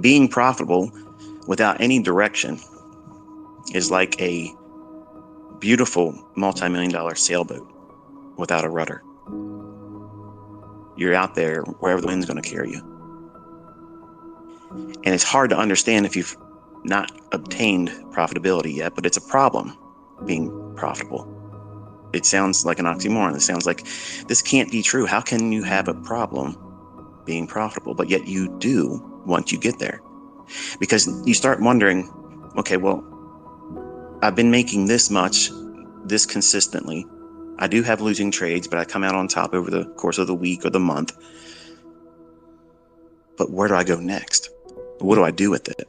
Being profitable without any direction is like a beautiful multi-million-dollar sailboat without a rudder. You're out there wherever the wind's going to carry you. And it's hard to understand if you've not obtained profitability yet, but it's a problem being profitable. It sounds like an oxymoron. It sounds like this can't be true. How can you have a problem being profitable? But yet you do once you get there. Because you start wondering, okay, well, I've been making this much, this consistently. I do have losing trades, but I come out on top over the course of the week or the month. But where do I go next? What do I do with it?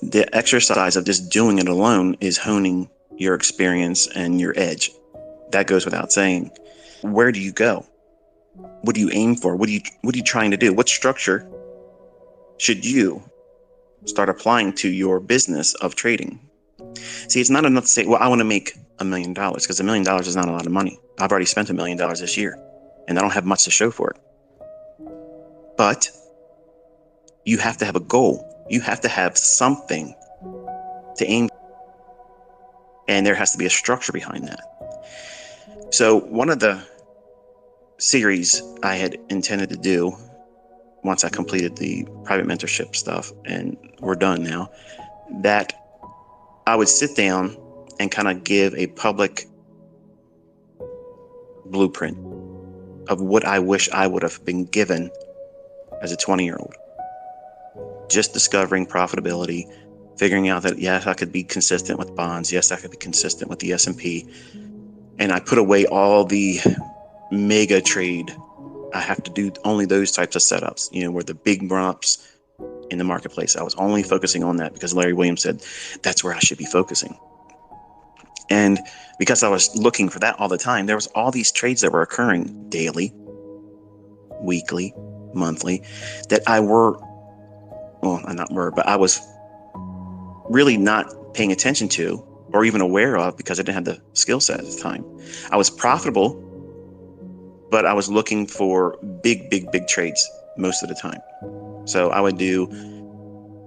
The exercise of just doing it alone is honing your experience and your edge. That goes without saying. Where do you go? What do you aim for? What are you trying to do? What structure should you start applying to your business of trading? See, it's not enough to say, well, I want to make $1 million, because $1 million is not a lot of money. I've already spent $1 million this year, and I don't have much to show for it. But you have to have a goal. You have to have something to aim for, and there has to be a structure behind that. So one of the series I had intended to do once I completed the private mentorship stuff, and we're done now, that I would sit down and kind of give a public blueprint of what I wish I would have been given as a 20-year-old. Just discovering profitability, figuring out that, yes, I could be consistent with bonds. Yes, I could be consistent with the S&P. And I put away all the mega trade. I have to do only those types of setups, where the big run-ups in the marketplace. I was only focusing on that because Larry Williams said that's where I should be focusing. And because I was looking for that all the time, there was all these trades that were occurring daily, weekly, monthly, that I was really not paying attention to or even aware of because I didn't have the skill set at the time. I was profitable, but I was looking for big trades most of the time. So I would do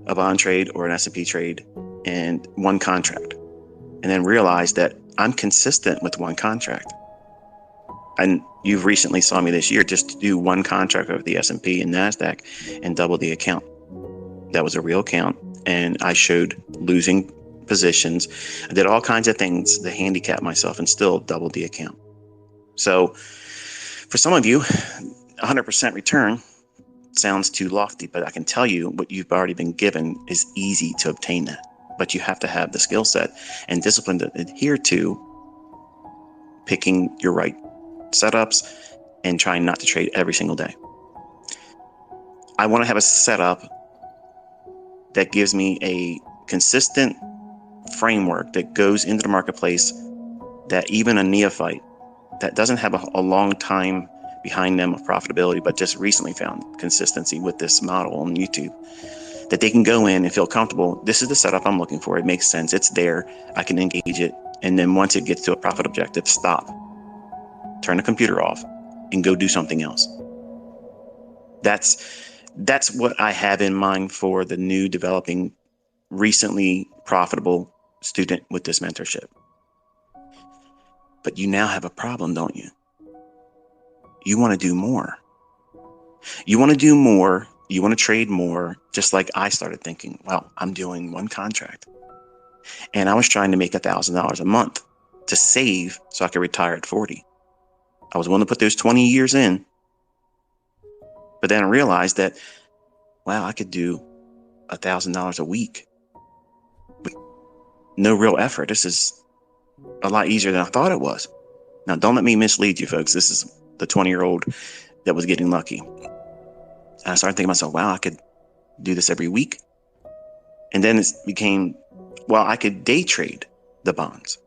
a bond trade or an S&P trade and one contract, and then realize that I'm consistent with one contract. And you've recently saw me this year just do one contract of the S&P and NASDAQ and double the account. That was a real account, and I showed losing positions. I did all kinds of things to handicap myself and still doubled the account. So for some of you, 100% return sounds too lofty, but I can tell you what you've already been given is easy to obtain that. But you have to have the skill set and discipline to adhere to picking your right setups and trying not to trade every single day. I want to have a setup that gives me a consistent framework that goes into the marketplace that even a neophyte that doesn't have a long time behind them of profitability, but just recently found consistency with this model on YouTube, that they can go in and feel comfortable. This is the setup I'm looking for. It makes sense. It's there. I can engage it. And then once it gets to a profit objective, stop, turn the computer off, and go do something else. That's what I have in mind for the new developing, recently profitable student with this mentorship. But you now have a problem, don't you? You want to do more. You want to do more. You want to trade more, just like I started thinking, well, I'm doing one contract. And I was trying to make $1,000 a month to save so I could retire at 40. I was willing to put those 20 years in. But then I realized that, wow, I could do $1,000 a week with no real effort. This is a lot easier than I thought it was. Now, don't let me mislead you, folks. This is the 20-year-old that was getting lucky. And I started thinking to myself, wow, I could do this every week. And then it became, well, I could day trade the bonds.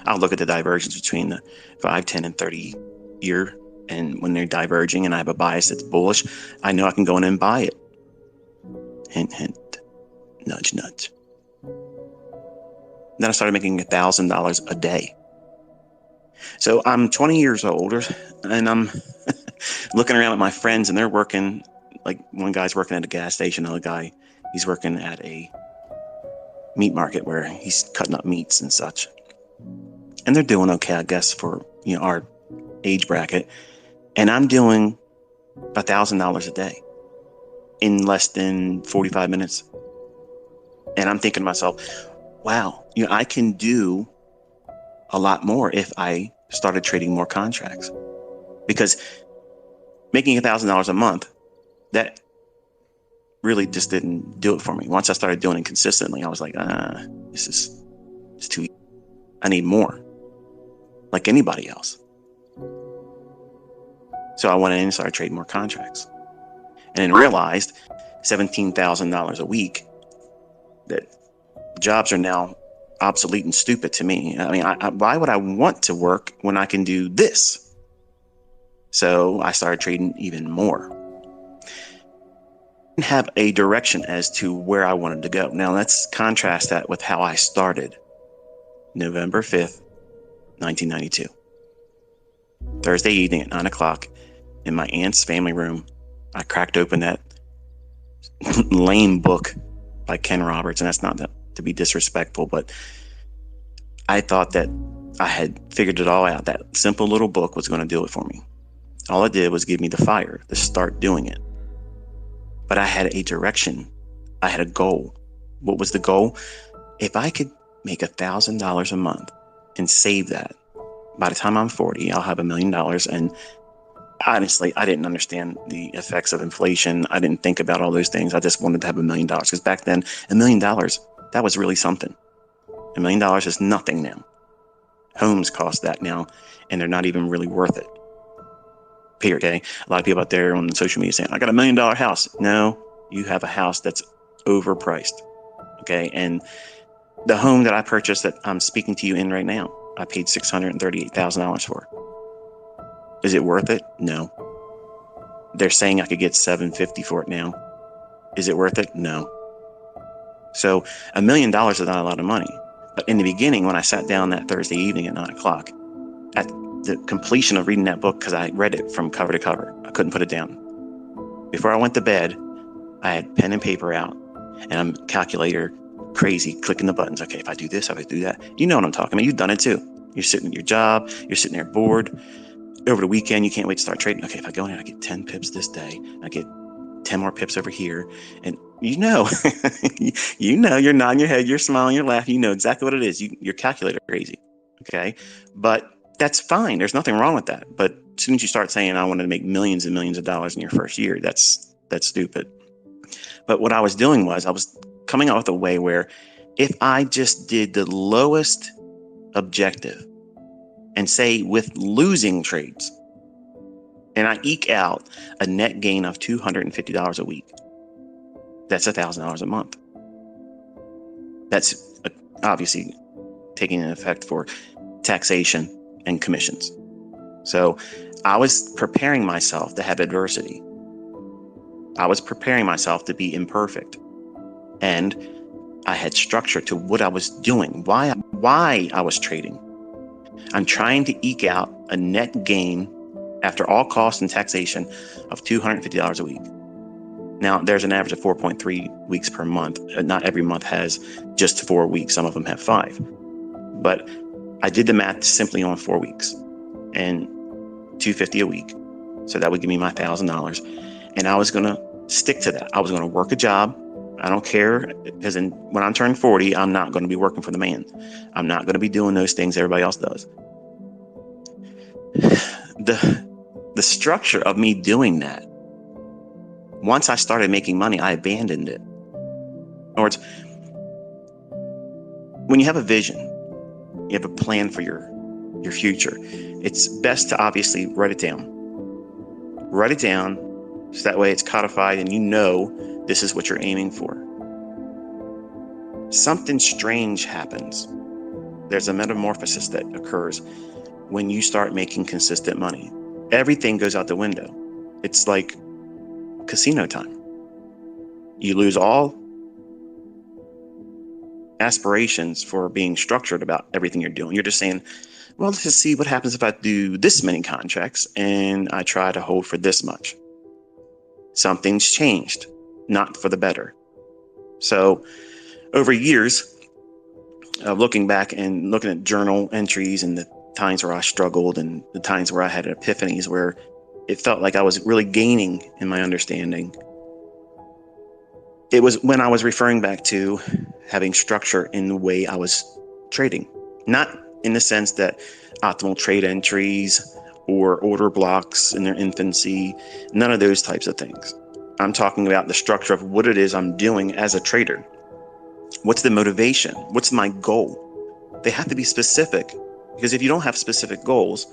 I'll look at the divergence between the 5, 10, and 30 year. And when they're diverging and I have a bias that's bullish, I know I can go in and buy it. Hint, hint, nudge, nudge. Then I started making $1,000 a day. So I'm 20 years old and I'm looking around at my friends and they're working like one guy's working at a gas station, another guy, he's working at a meat market where he's cutting up meats and such. And they're doing okay, I guess, for our age bracket. And I'm doing $1,000 a day in less than 45 minutes. And I'm thinking to myself, wow, I can do a lot more if I started trading more contracts. Because making $1,000 a month, that really just didn't do it for me. Once I started doing it consistently, I was like, it's too easy. I need more, like anybody else. So I went in and started trading more contracts, and then realized $17,000 a week, that jobs are now obsolete and stupid to me. I mean, why would I want to work when I can do this? So I started trading even more. I didn't have a direction as to where I wanted to go. Now let's contrast that with how I started. November 5th, 1992. Thursday evening at 9 o'clock in my aunt's family room, I cracked open that lame book by Ken Roberts, and that's not to be disrespectful, but I thought that I had figured it all out. That simple little book was going to do it for me. All it did was give me the fire to start doing it. But I had a direction. I had a goal. What was the goal? If I could make $1,000 a month and save that, by the time I'm 40, I'll have $1 million. And honestly, I didn't understand the effects of inflation. I didn't think about all those things. I just wanted to have $1 million, because back then, $1 million, that was really something. $1 million is nothing now. Homes cost that now, and they're not even really worth it. Period. Okay. A lot of people out there on social media saying, I got $1 million house. No, you have a house that's overpriced. Okay. And the home that I purchased that I'm speaking to you in right now, I paid $638,000 for. Is it worth it? No. They're saying I could get $750 for it now. Is it worth it? No. So $1 million is not a lot of money. But in the beginning, when I sat down that Thursday evening at 9 o'clock, at the completion of reading that book, because I read it from cover to cover, I couldn't put it down. Before I went to bed, I had pen and paper out, and I'm calculator crazy, clicking the buttons. Okay, if I do this, if I do that. You know what I'm talking about. You've done it too. You're sitting at your job, you're sitting there bored. Over the weekend, you can't wait to start trading. Okay, if I go in, I get 10 pips this day, I get 10 more pips over here. And you know, you're nodding your head, you're smiling, you're laughing, you know exactly what it is. You're calculator crazy. Okay. But that's fine. There's nothing wrong with that. But as soon as you start saying, I want to make millions and millions of dollars in your first year, that's stupid. But what I was doing was I was coming up with a way where if I just did the lowest objective, and say with losing trades, and I eke out a net gain of $250 a week, that's $1,000 a month. That's obviously taking an effect for taxation and commissions. So I was preparing myself to have adversity. I was preparing myself to be imperfect. And I had structure to what I was doing, why I was trading. I'm trying to eke out a net gain after all costs and taxation of $250 a week. Now, there's an average of 4.3 weeks per month. Not every month has just 4 weeks. Some of them have 5. But I did the math simply on 4 weeks and $250 a week. So that would give me my $1,000. And I was going to stick to that. I was going to work a job. I don't care, because when I turn 40, I'm not going to be working for the man. I'm not going to be doing those things everybody else does. The structure of me doing that, once I started making money, I abandoned it. In other words, when you have a vision, you have a plan for your future, it's best to obviously write it down. Write it down so that way it's codified and you know this is what you're aiming for. Something strange happens. There's a metamorphosis that occurs when you start making consistent money. Everything goes out the window. It's like casino time. You lose all aspirations for being structured about everything you're doing. You're just saying, well, let's just see what happens if I do this many contracts and I try to hold for this much. Something's changed, not for the better. So over years of looking back and looking at journal entries and the times where I struggled and the times where I had epiphanies where it felt like I was really gaining in my understanding, it was when I was referring back to having structure in the way I was trading. Not in the sense that optimal trade entries or order blocks in their infancy, none of those types of things. I'm talking about the structure of what it is I'm doing as a trader. What's the motivation? What's my goal? They have to be specific, because if you don't have specific goals,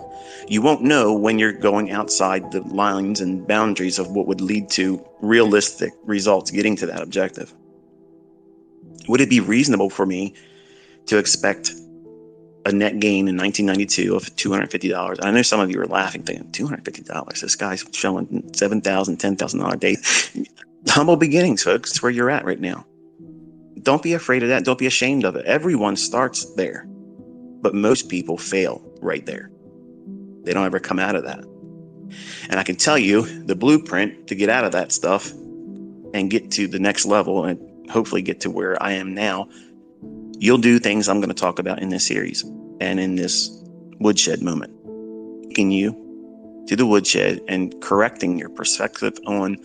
you won't know when you're going outside the lines and boundaries of what would lead to realistic results getting to that objective. Would it be reasonable for me to expect a net gain in 1992 of $250? I know some of you are laughing, thinking, $250? This guy's showing $7,000, $10,000 days. Humble beginnings, folks. It's where you're at right now. Don't be afraid of that. Don't be ashamed of it. Everyone starts there, but most people fail right there. They don't ever come out of that. And I can tell you the blueprint to get out of that stuff and get to the next level and hopefully get to where I am now. You'll do things I'm going to talk about in this series and in this woodshed moment. Taking you to the woodshed and correcting your perspective on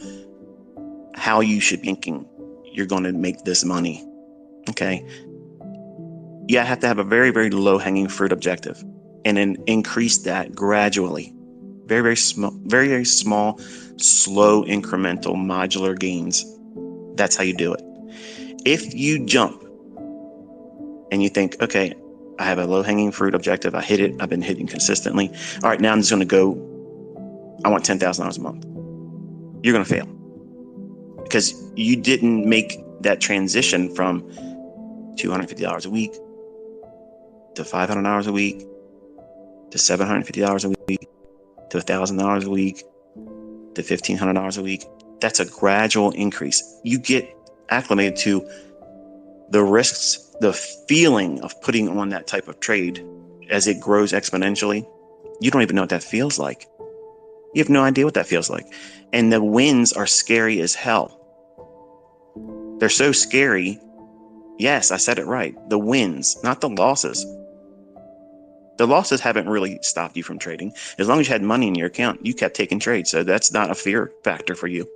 how you should be thinking you're going to make this money. Okay. You have to have a very, very low hanging fruit objective and then increase that gradually. Very, very small, very, very small, slow, incremental, modular gains. That's how you do it. If you jump and you think, okay, I have a low hanging fruit objective. I hit it. I've been hitting consistently. All right, now I'm just going to go. I want $10,000 a month. You're going to fail because you didn't make that transition from $250 a week to $500 a week to $750 a week to $1,000 a week to $1,500 a week. That's a gradual increase. You get acclimated to the risks, the feeling of putting on that type of trade as it grows exponentially. You don't even know what that feels like. You have no idea what that feels like. And the wins are scary as hell. They're so scary. Yes, I said it right. The wins, not the losses. The losses haven't really stopped you from trading. As long as you had money in your account, you kept taking trades. So that's not a fear factor for you.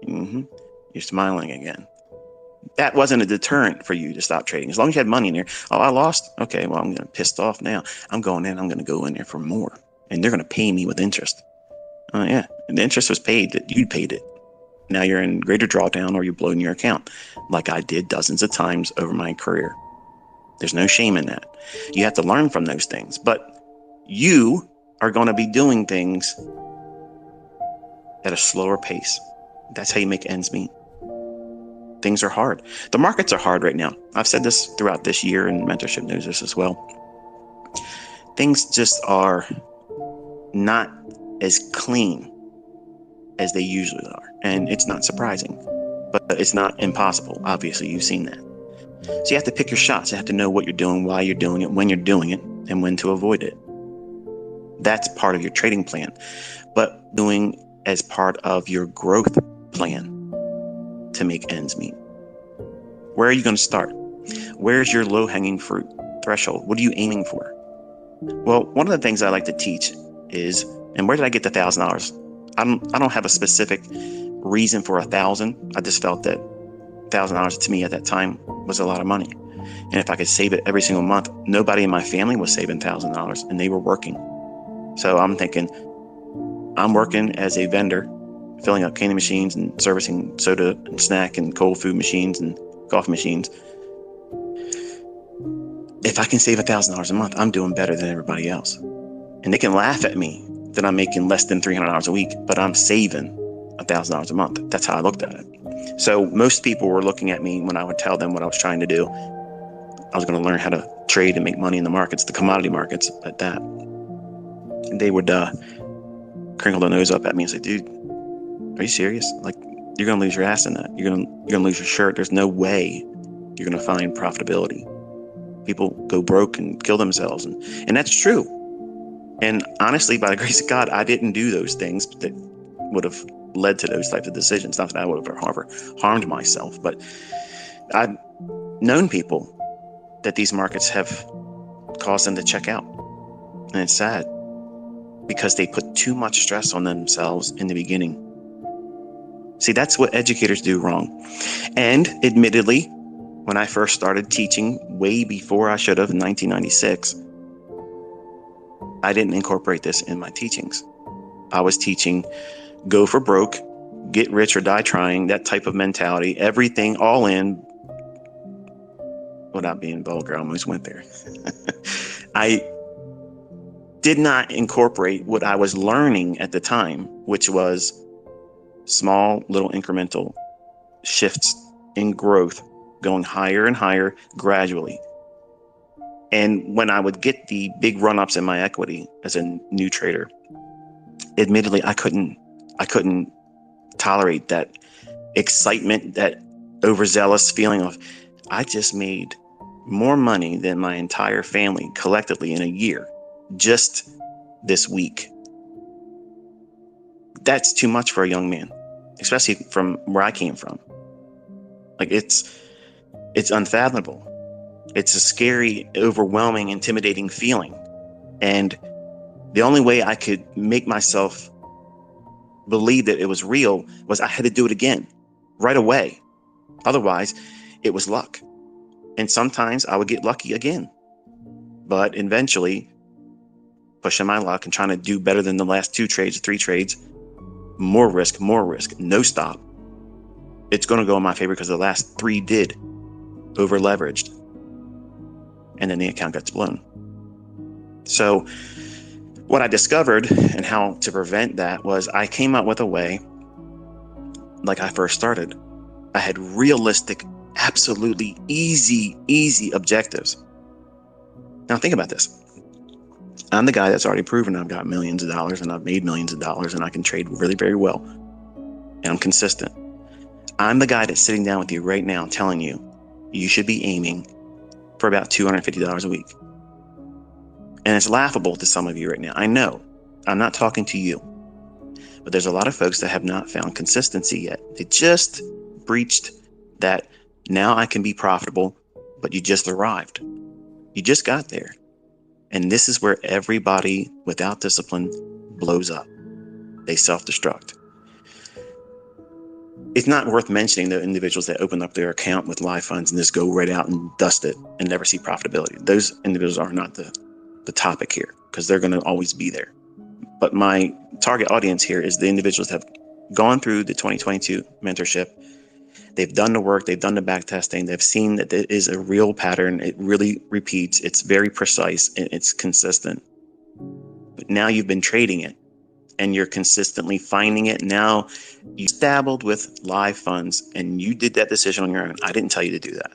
You're smiling again. That wasn't a deterrent for you to stop trading. As long as you had money in there. Oh, I lost. Okay, well, I'm getting pissed off now. I'm going to go in there for more. And they're going to pay me with interest. Yeah, and the interest was paid that you paid it. Now you're in greater drawdown or you're blowing your account like I did dozens of times over my career. There's no shame in that. You have to learn from those things, but you are going to be doing things at a slower pace. That's how you make ends meet. Things are hard. The markets are hard right now. I've said this throughout this year, and Mentorship knows this as well. Things just are not as clean as they usually are. And it's not surprising, but it's not impossible. Obviously, you've seen that. So you have to pick your shots. You have to know what you're doing, why you're doing it, when you're doing it, and when to avoid it. That's part of your trading plan, but doing as part of your growth plan to make ends meet. Where are you going to start? Where's your low-hanging fruit threshold? What are you aiming for? Well, one of the things I like to teach is, and where did I get the $1,000? I don't have a specific reason for 1,000. I just felt that $1,000 to me at that time was a lot of money. And if I could save it every single month, nobody in my family was saving $1,000 and they were working. So I'm thinking, I'm working as a vendor, filling up candy machines and servicing soda and snack and cold food machines and coffee machines. If I can save $1,000 a month, I'm doing better than everybody else. And they can laugh at me that I'm making less than $300 a week, but I'm saving $1,000 a month. That's how I looked at it. So most people were looking at me when I would tell them what I was trying to do. I was going to learn how to trade and make money in the markets, the commodity markets at that. And they would crinkle their nose up at me and say, dude, are you serious? Like, you're going to lose your ass in that. You're going to lose your shirt. There's no way you're going to find profitability. People go broke and kill themselves. And that's true. And honestly, by the grace of God, I didn't do those things that would have led to those types of decisions. Not that I would have ever harmed myself, but I've known people that these markets have caused them to check out. And it's sad because they put too much stress on themselves in the beginning. See, that's what educators do wrong. And admittedly, when I first started teaching way before I should have in 1996, I didn't incorporate this in my teachings. I was teaching go for broke, get rich or die trying, that type of mentality, everything all in. Without being vulgar, I almost went there. I did not incorporate what I was learning at the time, which was small little incremental shifts in growth, going higher and higher gradually. And when I would get the big run-ups in my equity as a new trader, admittedly, I couldn't tolerate that excitement, that overzealous feeling of, I just made more money than my entire family collectively in a year, just this week. That's too much for a young man, especially from where I came from. Like, it's unfathomable. It's a scary, overwhelming, intimidating feeling. And the only way I could make myself believe that it was real was I had to do it again right away. Otherwise, it was luck. And sometimes I would get lucky again. But eventually, pushing my luck and trying to do better than the last 2 trades, 3 trades, more risk, no stop. It's going to go in my favor because the last 3 did, over leveraged. And then the account gets blown. So what I discovered and how to prevent that was I came up with a way, like I first started. I had realistic, absolutely easy objectives. Now think about this. I'm the guy that's already proven I've got millions of dollars and I've made millions of dollars and I can trade really very well. And I'm consistent. I'm the guy that's sitting down with you right now telling you, you should be aiming for about $250 a week. And it's laughable to some of you right now. I know, I'm not talking to you, but there's a lot of folks that have not found consistency yet. They just breached that now I can be profitable, but you just arrived. You just got there. And this is where everybody without discipline blows up. They self-destruct. It's not worth mentioning the individuals that open up their account with live funds and just go right out and dust it and never see profitability. Those individuals are not the topic here because they're going to always be there. But my target audience here is the individuals that have gone through the 2022 mentorship. They've done the work, they've done the back testing, they've seen that it is a real pattern. It really repeats, it's very precise, and it's consistent. But now you've been trading it and you're consistently finding it. Now you dabbled with live funds and you did that decision on your own. I didn't tell you to do that.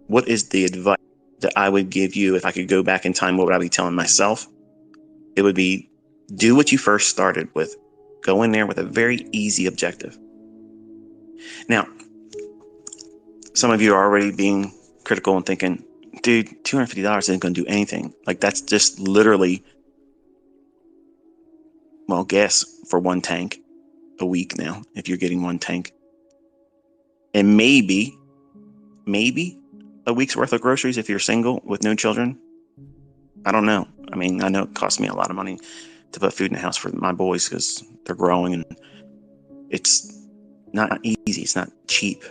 What is the advice that I would give you if I could go back in time? What would I be telling myself? It would be, do what you first started with. Go in there with a very easy objective. Now, some of you are already being critical and thinking, dude, $250 isn't going to do anything. Like, that's just literally, well, gas for 1 tank a week now, if you're getting 1 tank. And maybe a week's worth of groceries if you're single with no children. I don't know. I mean, I know it costs me a lot of money to put food in the house for my boys because they're growing and it's not easy. It's not cheap.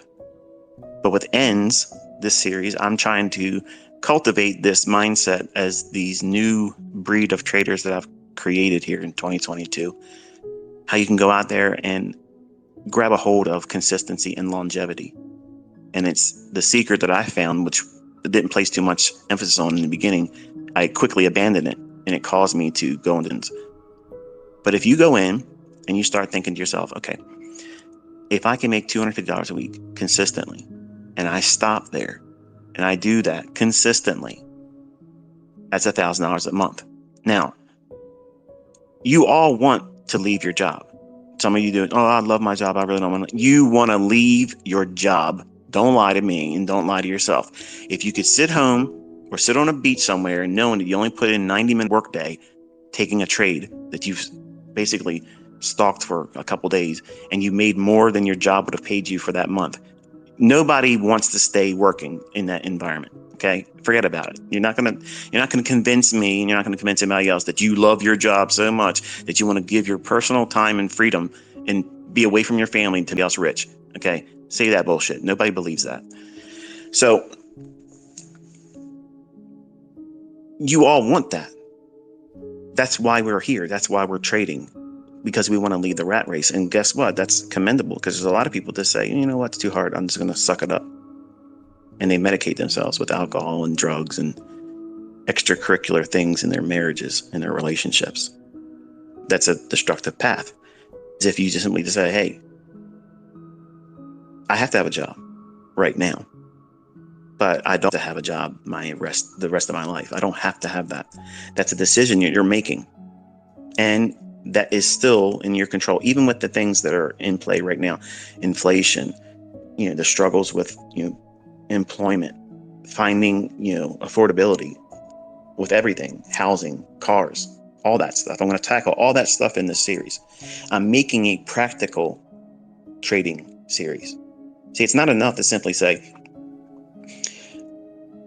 But with ends, this series, I'm trying to cultivate this mindset as these new breed of traders that I've created here in 2022. How you can go out there and grab a hold of consistency and longevity. And it's the secret that I found, which I didn't place too much emphasis on in the beginning. I quickly abandoned it, and it caused me to go into. But if you go in and you start thinking to yourself, okay, if I can make $250 a week consistently, and I stop there, and I do that consistently, that's $1,000 a month. Now, you all want to leave your job. Some of you do, oh, I love my job. I really don't want to. You want to leave your job. Don't lie to me and don't lie to yourself. If you could sit home or sit on a beach somewhere and knowing that you only put in 90-minute workday taking a trade that you've basically stalked for a couple days and you made more than your job would have paid you for that month. Nobody wants to stay working in that environment. Okay, forget about it. You're not gonna convince me, and you're not gonna convince anybody else that you love your job so much that you want to give your personal time and freedom and be away from your family to be else rich. Okay, say that bullshit. Nobody believes that. So you all want that. That's why we're here. That's why we're trading, because we want to lead the rat race. And guess what? That's commendable, because there's a lot of people that say, you know what, it's too hard. I'm just going to suck it up. And they medicate themselves with alcohol and drugs and extracurricular things in their marriages and their relationships. That's a destructive path. As if you just simply say, hey, I have to have a job right now, but I don't have to have a job the rest of my life. I don't have to have that. That's a decision you're making. And that is still in your control, even with the things that are in play right now. Inflation, the struggles with, employment, finding, affordability with everything, housing, cars, all that stuff. I'm going to tackle all that stuff in this series. I'm making a practical trading series. See, it's not enough to simply say,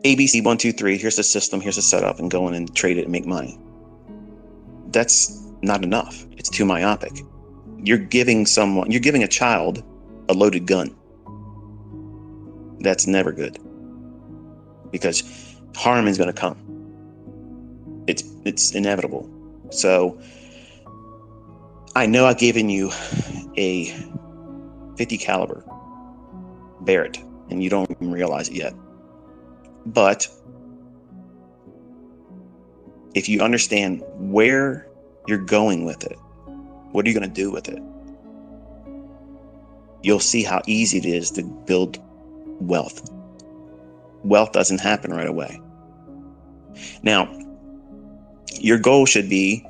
ABC 1, 2, 3, here's the system, here's the setup, and go in and trade it and make money. That's not enough. It's too myopic. You're giving a child a loaded gun. That's never good, because harm is going to come. It's inevitable. So I know I've given you a 50 caliber Barrett and you don't even realize it yet. But if you understand where you're going with it, what are you going to do with it? You'll see how easy it is to build wealth. Wealth doesn't happen right away. Now, your goal should be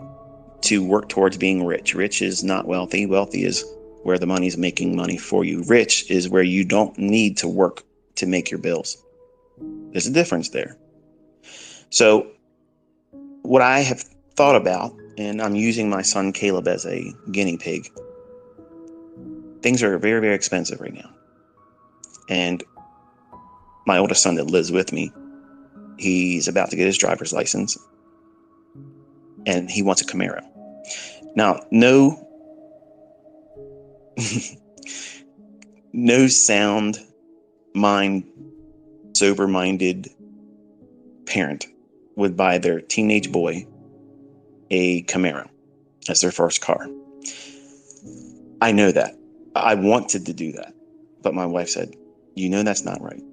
to work towards being rich. Rich is not wealthy. Wealthy is where the money is making money for you. Rich is where you don't need to work to make your bills. There's a difference there. So what I have thought about, and I'm using my son Caleb as a guinea pig, things are very, very expensive right now. And my oldest son that lives with me, he's about to get his driver's license and he wants a Camaro. Now, no sound mind, sober-minded parent would buy their teenage boy a Camaro as their first car. I know that. I wanted to do that. But my wife said, that's not right.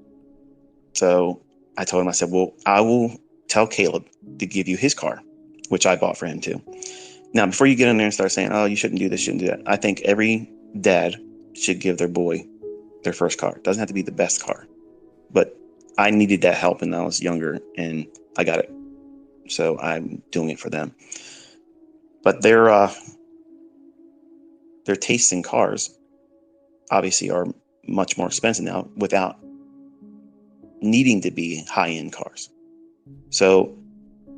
So I told him, I said, well, I will tell Caleb to give you his car, which I bought for him too. Now, before you get in there and start saying, oh, you shouldn't do this, shouldn't do that, I think every dad should give their boy their first car. It doesn't have to be the best car, but I needed that help when I was younger and I got it. So I'm doing it for them. But their tastes in cars obviously are much more expensive now without needing to be high-end cars. So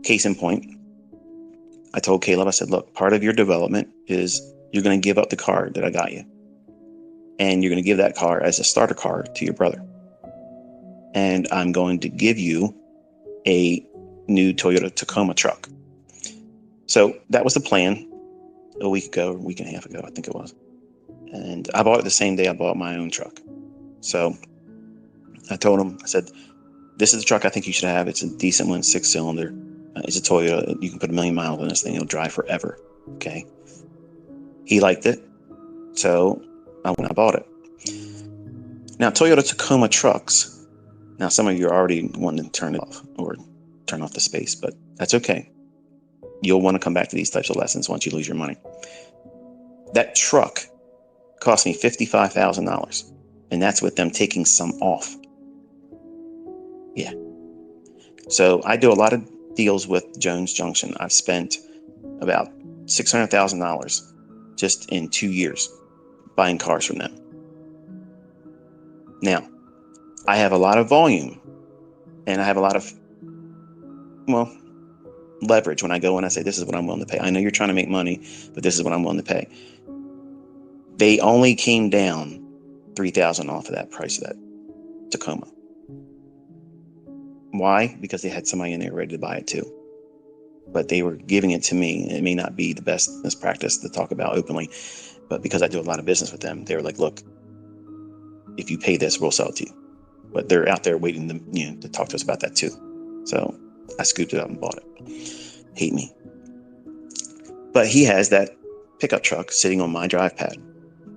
case in point, I told Caleb, I said, look, part of your development is you're going to give up the car that I got you. And you're going to give that car as a starter car to your brother. And I'm going to give you a new Toyota Tacoma truck. So that was the plan a week and a half ago, I think it was. And I bought it the same day I bought my own truck. So I told him, I said, this is the truck I think you should have. It's a decent one, 6-cylinder. It's a Toyota. You can put 1 million miles on this thing. It'll drive forever. Okay. He liked it. So I went and bought it. Now, Toyota Tacoma trucks. Now, some of you are already wanting to turn it off or turn off the space, but that's okay. You'll want to come back to these types of lessons once you lose your money. That truck cost me $55,000, and that's with them taking some off. Yeah. So I do a lot of deals with Jones Junction. I've spent about $600,000 just in 2 years buying cars from them. Now, I have a lot of volume and I have a lot of, leverage when I go and I say, this is what I'm willing to pay. I know you're trying to make money, but this is what I'm willing to pay. They only came down $3,000 off of that price of that Tacoma. Why? Because they had somebody in there ready to buy it too. But they were giving it to me. It may not be the best practice to talk about openly, but because I do a lot of business with them, they were like, look, if you pay this, we'll sell it to you. But they're out there waiting to talk to us about that too. So I scooped it up and bought it. Hate me. But he has that pickup truck sitting on my drive pad.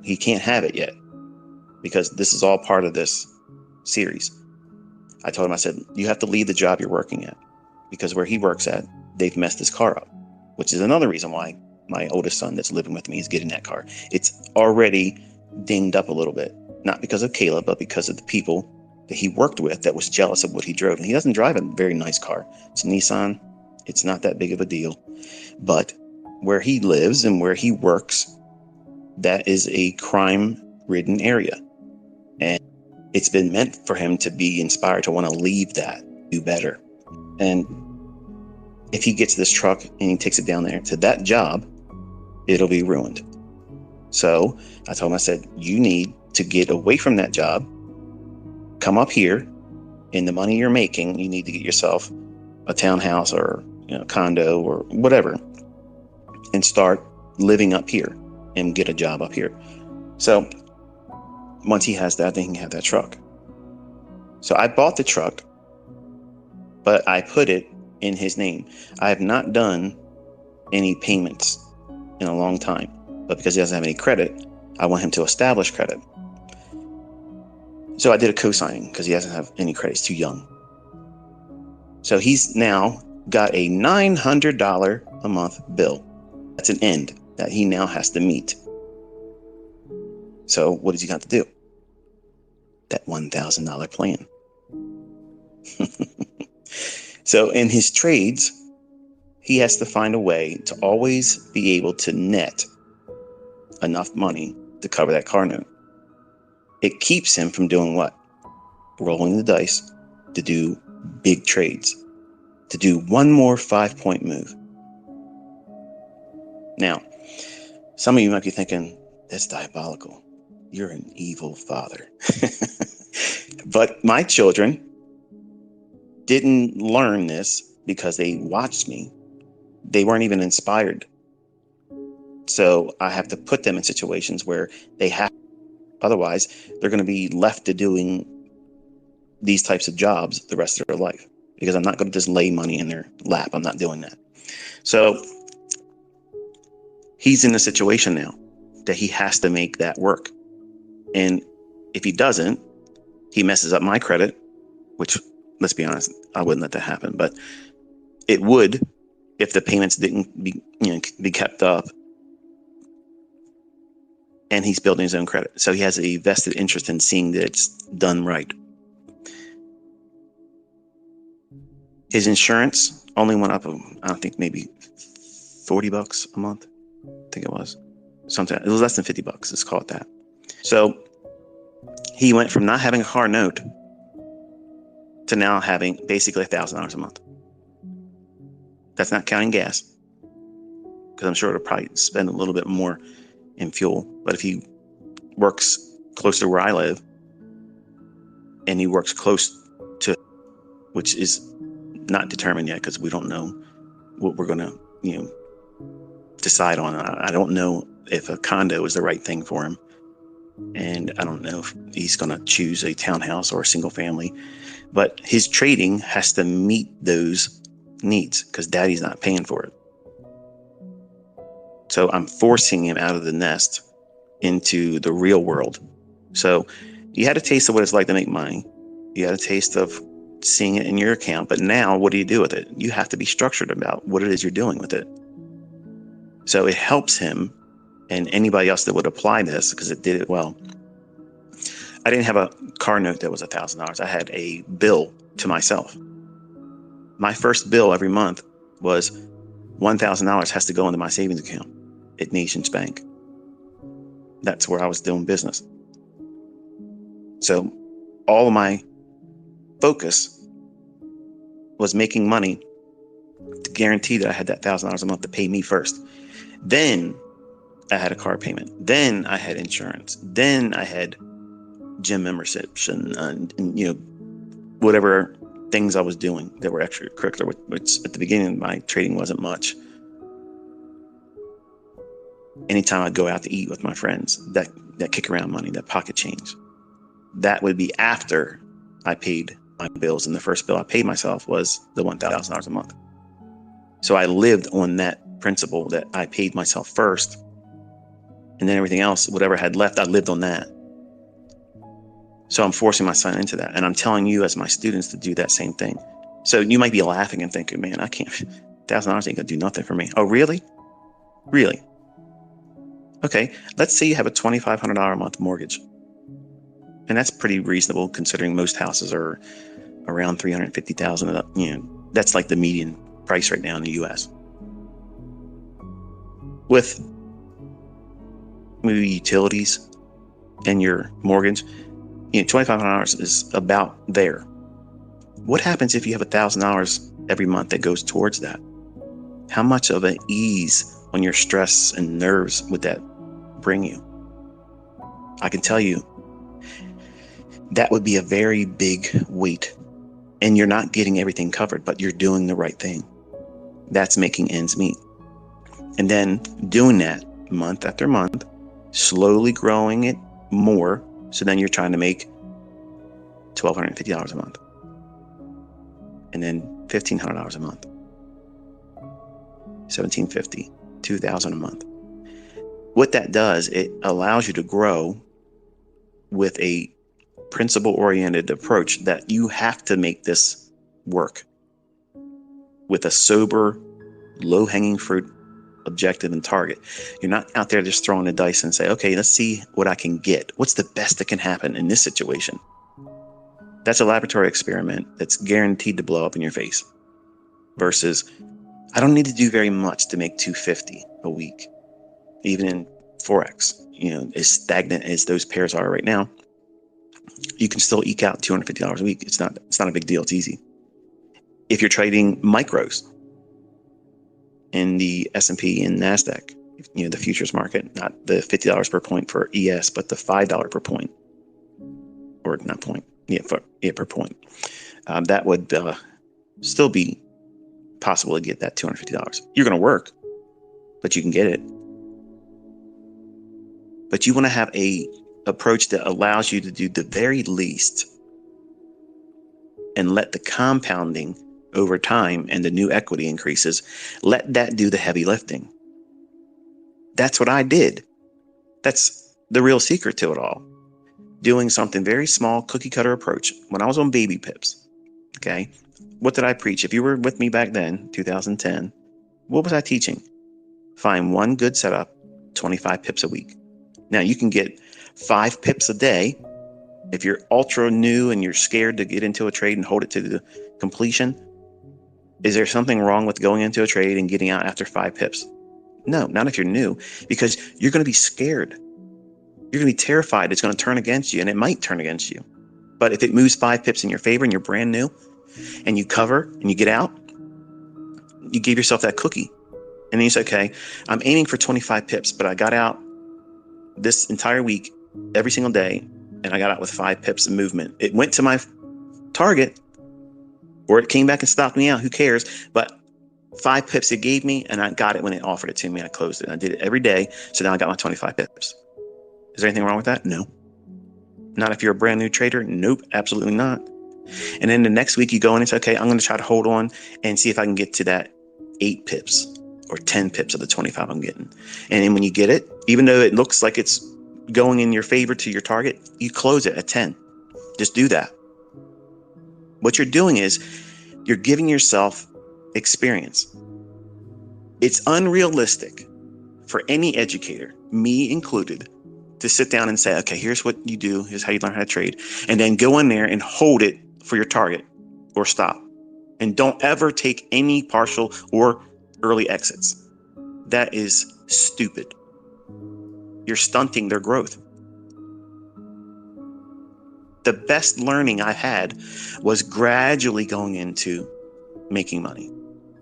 He can't have it yet because this is all part of this series. I told him, I said, you have to leave the job you're working at, because where he works at, they've messed his car up, which is another reason why my oldest son that's living with me is getting that car. It's already dinged up a little bit, not because of Caleb, but because of the people that he worked with that was jealous of what he drove. And he doesn't drive a very nice car. It's a Nissan. It's not that big of a deal. But where he lives and where he works, that is a crime-ridden area. And it's been meant for him to be inspired to want to leave that, do better. And if he gets this truck and he takes it down there to that job, it'll be ruined. So I told him, I said, you need to get away from that job, come up here, and the money you're making, you need to get yourself a townhouse or condo or whatever, and start living up here and get a job up here. So once he has that, then he can have that truck. So I bought the truck, but I put it in his name. I have not done any payments in a long time, but because he doesn't have any credit, I want him to establish credit. So I did a co-signing because he doesn't have any credit. He's too young. So he's now got a $900 a month bill. That's an end that he now has to meet. So what does he got to do? That $1,000 plan. So in his trades, he has to find a way to always be able to net enough money to cover that car note. It keeps him from doing what? Rolling the dice to do big trades, to do one more 5-point move. Now, some of you might be thinking, that's diabolical. You're an evil father. But my children didn't learn this because they watched me. They weren't even inspired. So I have to put them in situations where they have, otherwise they're going to be left to doing these types of jobs the rest of their life, because I'm not going to just lay money in their lap. I'm not doing that. So he's in a situation now that he has to make that work. And if he doesn't, he messes up my credit, which, let's be honest, I wouldn't let that happen, but it would if the payments didn't be kept up. And he's building his own credit. So he has a vested interest in seeing that it's done right. His insurance only went up, I don't think, maybe $40 a month. I think it was something. It was less than $50. Let's call it that. So he went from not having a car note to now having basically $1,000 a month. That's not counting gas, because I'm sure it'll probably spend a little bit more in fuel. But if he works close to where I live, and he works close to, which is not determined yet because we don't know what we're going to decide on. I don't know if a condo is the right thing for him, and I don't know if he's going to choose a townhouse or a single family. But his trading has to meet those needs because daddy's not paying for it. So I'm forcing him out of the nest into the real world. So you had a taste of what it's like to make money. You had a taste of seeing it in your account. But now what do you do with it? You have to be structured about what it is you're doing with it. So it helps him and anybody else that would apply this, because it did it well. I didn't have a car note that was $1,000. I had a bill to myself. My first bill every month was $1,000 has to go into my savings account at Nations Bank. That's where I was doing business. So all of my focus was making money guarantee that I had that $1,000 a month to pay me first. Then I had a car payment. Then I had insurance. Then I had gym memberships and whatever things I was doing that were extracurricular, which at the beginning my trading wasn't much. Anytime I'd go out to eat with my friends, that kick around money, that pocket change, that would be after I paid my bills. And the first bill I paid myself was the $1,000 a month. So I lived on that principle that I paid myself first, and then everything else, whatever I had left, I lived on that. So I'm forcing my son into that. And I'm telling you as my students to do that same thing. So you might be laughing and thinking, man, I can't, $1,000 ain't gonna do nothing for me. Oh, really? Really? Okay, let's say you have a $2,500 a month mortgage. And that's pretty reasonable considering most houses are around $350,000. That's like the median price right now in the US. With maybe utilities and your mortgage, $2,500 is about there. What happens if you have $1,000 every month that goes towards that? How much of an ease on your stress and nerves would that bring you? I can tell you that would be a very big weight, and you're not getting everything covered, but you're doing the right thing. That's making ends meet. And then doing that month after month, slowly growing it more. So then you're trying to make $1,250 a month, and then $1,500 a month, $1,750, $2,000 a month. What that does, it allows you to grow with a principle-oriented approach that you have to make this work with a sober, low-hanging fruit objective and target. You're not out there just throwing the dice and say, okay, let's see what I can get. What's the best that can happen in this situation? That's a laboratory experiment that's guaranteed to blow up in your face. Versus, I don't need to do very much to make $250 a week. Even in Forex, as stagnant as those pairs are right now, you can still eke out $250 a week. It's not a big deal. It's easy. If you're trading micros in the S&P and NASDAQ, the futures market, not the $50 per point for ES, but the $5 per point, or not point, per point. That would still be possible to get that $250. You're going to work, but you can get it. But you want to have a approach that allows you to do the very least and let the compounding over time and the new equity increases, let that do the heavy lifting. That's what I did. That's the real secret to it all. Doing something very small, cookie cutter approach. When I was on baby pips, okay, what did I preach? If you were with me back then, 2010, what was I teaching? Find one good setup, 25 pips a week. Now you can get 5 pips a day. If you're ultra new and you're scared to get into a trade and hold it to the completion, is there something wrong with going into a trade and getting out after 5 pips? No, not if you're new, because you're going to be scared. You're going to be terrified it's going to turn against you, and it might turn against you. But if it moves 5 pips in your favor and you're brand new and you cover and you get out, you give yourself that cookie. And then you say, okay, I'm aiming for 25 pips, but I got out this entire week, every single day, and I got out with 5 pips of movement. It went to my target, or it came back and stopped me out. Who cares? But 5 pips it gave me, and I got it when it offered it to me. I closed it. I did it every day. So now I got my 25 pips. Is there anything wrong with that? No. Not if you're a brand new trader. Nope, absolutely not. And then the next week you go in and say, okay, I'm going to try to hold on and see if I can get to that 8 pips or 10 pips of the 25 I'm getting. And then when you get it, even though it looks like it's going in your favor to your target, you close it at 10. Just do that. What you're doing is you're giving yourself experience. It's unrealistic for any educator, me included, to sit down and say, okay, here's what you do, here's how you learn how to trade, and then go in there and hold it for your target or stop. And don't ever take any partial or early exits. That is stupid. You're stunting their growth. The best learning I had was gradually going into making money.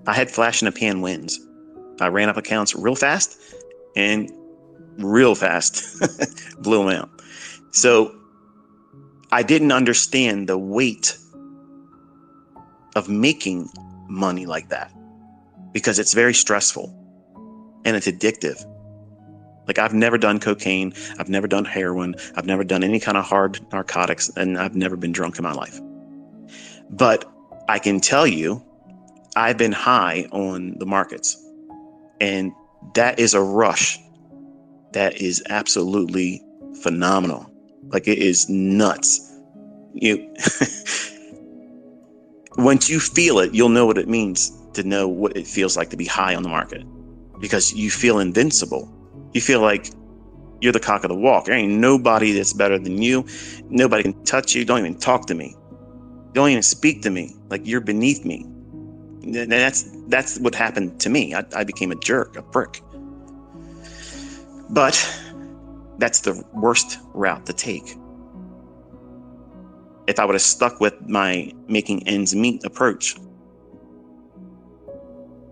I had flash in the pan wins. I ran up accounts real fast and real fast blew them out. So I didn't understand the weight of making money like that, because it's very stressful and it's addictive. Like, I've never done cocaine. I've never done heroin. I've never done any kind of hard narcotics, and I've never been drunk in my life. But I can tell you, I've been high on the markets, and that is a rush that is absolutely phenomenal. Like, it is nuts. Once you feel it, you'll know what it means to know what it feels like to be high on the market, because you feel invincible. You feel like you're the cock of the walk. There ain't nobody that's better than you. Nobody can touch you. Don't even talk to me. Don't even speak to me. Like, you're beneath me. That's what happened to me. I became a jerk, a prick. But that's the worst route to take. If I would have stuck with my making ends meet approach,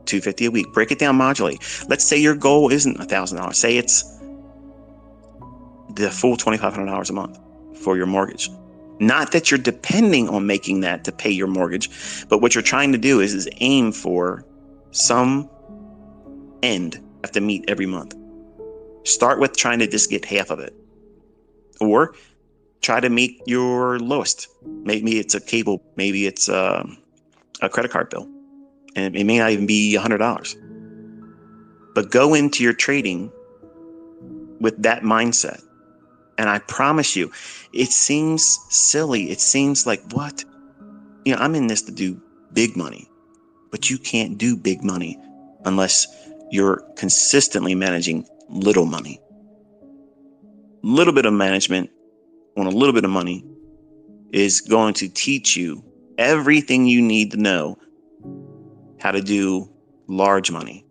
$250 a week, break it down modularly. Let's say your goal isn't $1,000. Say it's the full $2,500 a month for your mortgage. Not that you're depending on making that to pay your mortgage, but what you're trying to do is aim for some end you have to meet every month. Start with trying to just get half of it, or try to meet your lowest. Maybe it's a cable, maybe it's a credit card bill, and it may not even be $100. But go into your trading with that mindset. And I promise you, it seems silly. It seems like, what? I'm in this to do big money, but you can't do big money unless you're consistently managing little money. Little bit of management on a little bit of money is going to teach you everything you need to know how to do large money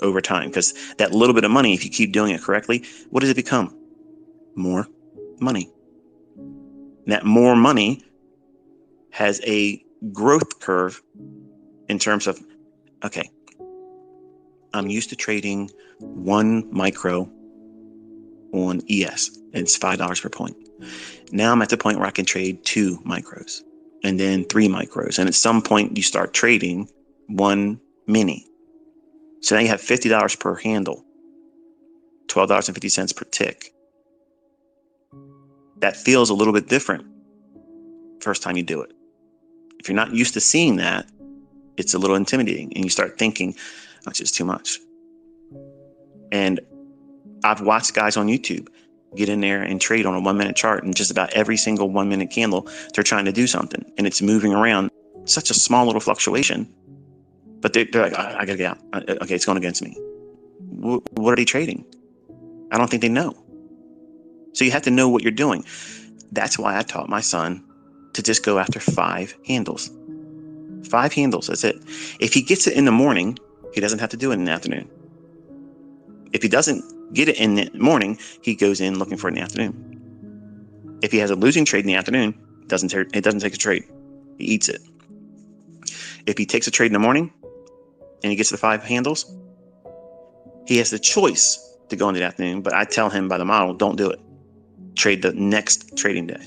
over time. Because that little bit of money, if you keep doing it correctly, what does it become? More money. And that more money has a growth curve in terms of, okay, I'm used to trading 1 micro on ES, and it's $5 per point. Now I'm at the point where I can trade 2 micros and then 3 micros. And at some point you start trading 1 mini. So now you have $50 per handle, $12.50 per tick. That feels a little bit different first time you do it. If you're not used to seeing that, it's a little intimidating, and you start thinking, that's just too much. And I've watched guys on YouTube get in there and trade on a 1-minute chart, and just about every single 1-minute candle, they're trying to do something, and it's moving around. Such a small little fluctuation, but they're like, I gotta get out. Okay, it's going against me. What are they trading? I don't think they know. So you have to know what you're doing. That's why I taught my son to just go after 5 handles. 5 handles, that's it. If he gets it in the morning, he doesn't have to do it in the afternoon. If he doesn't get it in the morning, he goes in looking for it in the afternoon. If he has a losing trade in the afternoon, it doesn't take a trade. He eats it. If he takes a trade in the morning and he gets the 5 handles, he has the choice to go in the afternoon, but I tell him by the model, don't do it. Trade the next trading day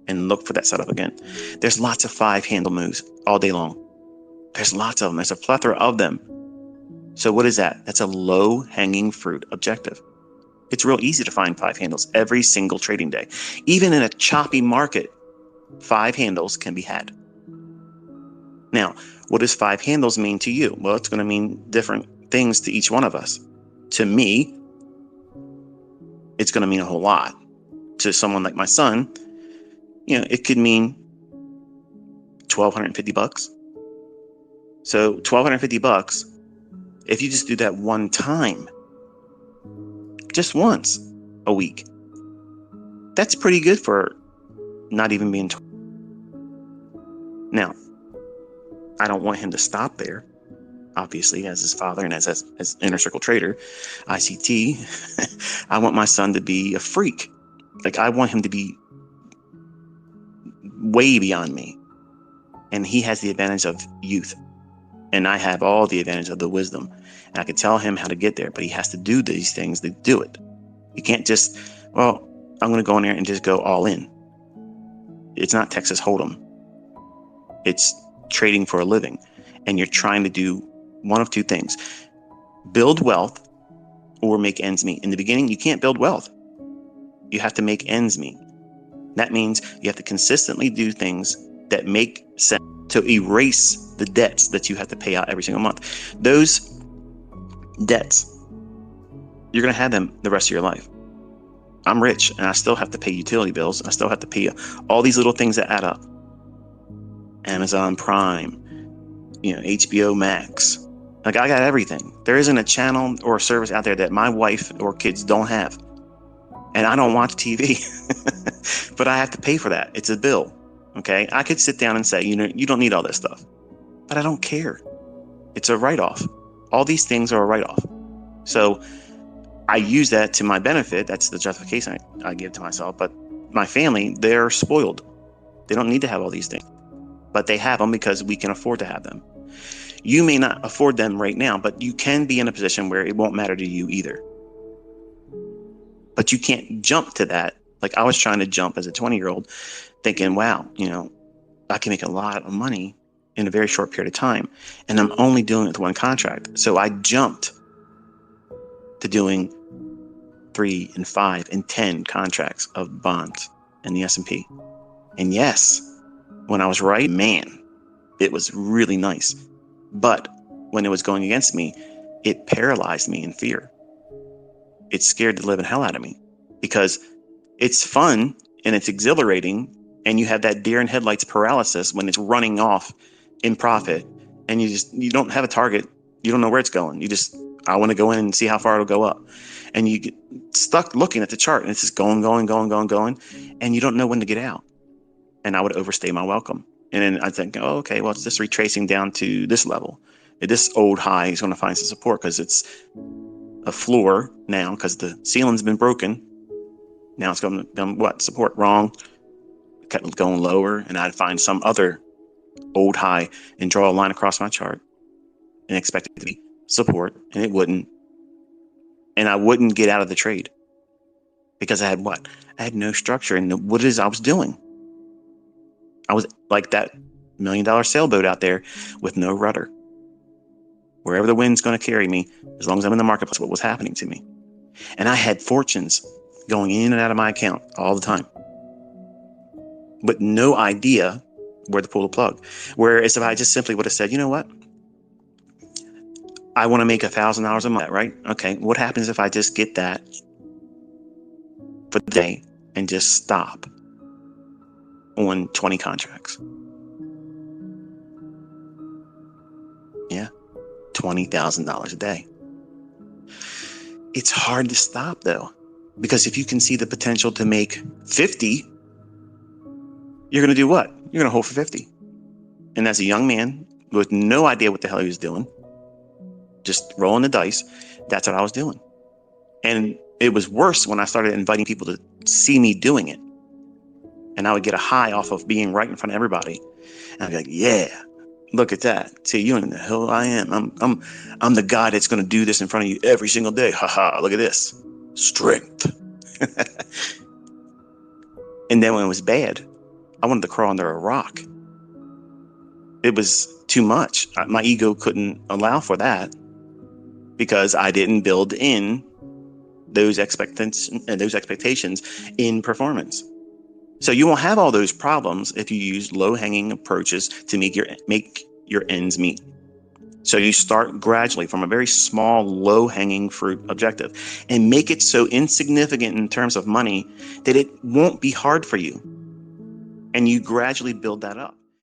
and look for that setup again. There's lots of 5 handle moves all day long. There's lots of them. There's a plethora of them. So what is that? That's a low hanging fruit objective. It's real easy to find 5 handles every single trading day. Even in a choppy market, 5 handles can be had. Now, what does 5 handles mean to you? Well, it's going to mean different things to each one of us. To me, it's going to mean a whole lot. To someone like my son, it could mean $1,250. So $1,250, if you just do that one time, just once a week, that's pretty good for not even being. Now, I don't want him to stop there. Obviously, as his father and as inner circle trader, ICT, I want my son to be a freak. Like, I want him to be way beyond me. And he has the advantage of youth. And I have all the advantage of the wisdom. And I can tell him how to get there, but he has to do these things to do it. You can't just, well, I'm going to go in there and just go all in. It's not Texas Hold'em. It's trading for a living. And you're trying to do one of two things: build wealth or make ends meet. In the beginning, you can't build wealth. You have to make ends meet. That means you have to consistently do things that make sense to erase the debts that you have to pay out every single month. Those debts, you're going to have them the rest of your life. I'm rich and I still have to pay utility bills. I still have to pay all these little things that add up. Amazon Prime, HBO Max. Like, I got everything. There isn't a channel or a service out there that my wife or kids don't have. And I don't watch TV, but I have to pay for that. It's a bill. Okay. I could sit down and say, you don't need all this stuff, but I don't care. It's a write-off. All these things are a write-off. So I use that to my benefit. That's the justification I give to myself. But my family, they're spoiled. They don't need to have all these things, but they have them because we can afford to have them. You may not afford them right now, but you can be in a position where it won't matter to you either. But you can't jump to that. Like, I was trying to jump as a 20-year-old thinking, wow, I can make a lot of money in a very short period of time. And I'm only doing it with one contract. So I jumped to doing 3 and 5 and 10 contracts of bonds in the S&P. And yes, when I was right, man, it was really nice. But when it was going against me, it paralyzed me in fear. It scared the living hell out of me, because it's fun and it's exhilarating, and you have that deer in headlights paralysis when it's running off in profit, and you don't have a target. You don't know where it's going. I want to go in and see how far it'll go up. And you get stuck looking at the chart, and it's just going, and you don't know when to get out. And I would overstay my welcome. And then I think, oh, okay, well, it's just retracing down to this level. This old high is going to find some support because it's a floor now, because the ceiling's been broken. Now it's going to support wrong, kept going lower, and I'd find some other old high and draw a line across my chart and expect it to be support, and it wouldn't. And I wouldn't get out of the trade because I had no structure in what it is I was doing. I was like that $1 million sailboat out there with no rudder. Wherever the wind's going to carry me, as long as I'm in the marketplace, what was happening to me. And I had fortunes going in and out of my account all the time, but no idea where to pull the plug. Whereas if I just simply would have said, you know what? I want to make $1,000 a month, right? Okay. What happens if I just get that for the day and just stop on 20 contracts? Yeah. $20,000 a day. It's hard to stop though, because if you can see the potential to make 50, you're going to do what? You're going to hold for 50. And as a young man with no idea what the hell he was doing, just rolling the dice, that's what I was doing. And it was worse when I started inviting people to see me doing it. And I would get a high off of being right in front of everybody. And I'd be like, yeah, look at that. See, you know the hell I am. I'm the guy that's going to do this in front of you every single day. Ha, look at this. Strength. And then when it was bad, I wanted to crawl under a rock. It was too much. My ego couldn't allow for that because I didn't build in those expectations in performance. So you won't have all those problems if you use low-hanging approaches to make your ends meet. So you start gradually from a very small, low-hanging fruit objective and make it so insignificant in terms of money that it won't be hard for you. And you gradually build that up.